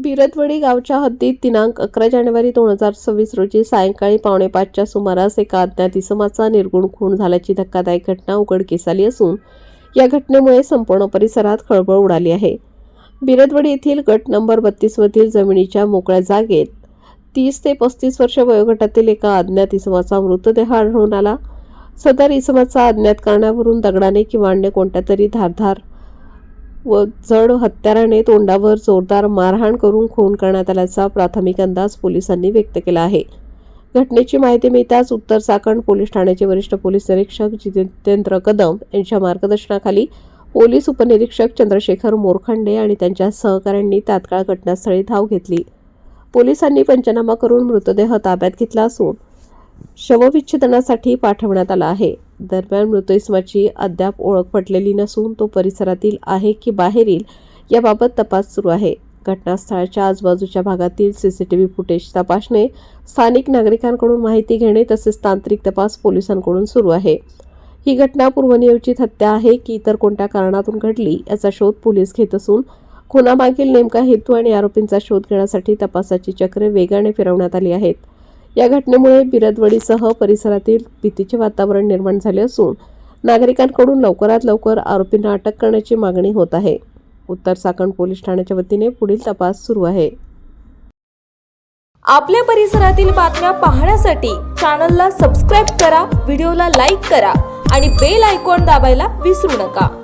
बिरदवडी गावच्या हद्दीत दिनांक 11 जानेवारी 2026 रोजी सायंकाळी 4:45च्या सुमारास एका अज्ञात इसमाचा निर्गुण खून झाल्याची धक्कादायक घटना उघडकीस आली असून या घटनेमुळे संपूर्ण परिसरात खळबळ उडाली आहे। बिरदवडी येथील गट नंबर 32 मधील जमिनीच्या मोकळ्या जागेत 30 ते 35 वर्ष वयोगटातील एका अज्ञात इसमाचा मृतदेह आढळून आला। सदर इसमाचा अज्ञात कारणावरून दगडाने किंवा अन्य कोणत्या तरी धारदार व जड हत्याराने तोंडावर जोरदार मारहाण करून खून करण्यात आल्याचा प्राथमिक अंदाज पोलिसांनी व्यक्त केला आहे। घटनेची माहिती मिळताच उत्तर चाकण पोलीस ठाण्याचे वरिष्ठ पोलीस निरीक्षक जितेंद्र कदम यांच्या मार्गदर्शनाखाली पोलीस उपनिरीक्षक चंद्रशेखर मोरखंडे आणि त्यांच्या सहकाऱ्यांनी तात्काळ घटनास्थळी धाव घेतली। पोलिसांनी पंचनामा करून मृतदेह ताब्यात घेतला असून शवविच्छेदनासाठी पाठवण्यात आला आहे। दरम्यान मृत इसमाची अद्याप ओळख पटलेली नसून तो परिसरातील आहे की बाहेरील याबाबत तपास सुरू आहे। घटनास्थळाच्या आजूबाजूच्या भागातील सीसीटीव्ही फुटेज तपासणे, स्थानिक नागरिकांकडून माहिती घेणे तसेच तांत्रिक तपास पोलिसांकडून सुरू आहे। ही घटना पूर्वनियोजित हत्या आहे की इतर कोणत्या कारणातून घडली याचा शोध पोलीस घेत असून खुनामागील नेमका हेतू आणि आरोपींचा शोध घेण्यासाठी तपासाची चक्रे वेगाने फिरवण्यात आली आहेत। या घटनेमुळे बिरदवडीसह परिसरातील भीतीचे वातावरण निर्माण झाले असून नागरिकांकडून लवकरात लवकर आरोपींना अटक करण्याची मागणी होत आहे। उत्तर चाकण पोलीस ठाण्याच्या वतीने पुढील तपास सुरू आहे। आपल्या परिसरातील बातम्या पाहण्यासाठी चॅनलला सबस्क्राइब करा, व्हिडिओला लाईक करा आणि बेल आयकॉन दाबायला विसरू नका।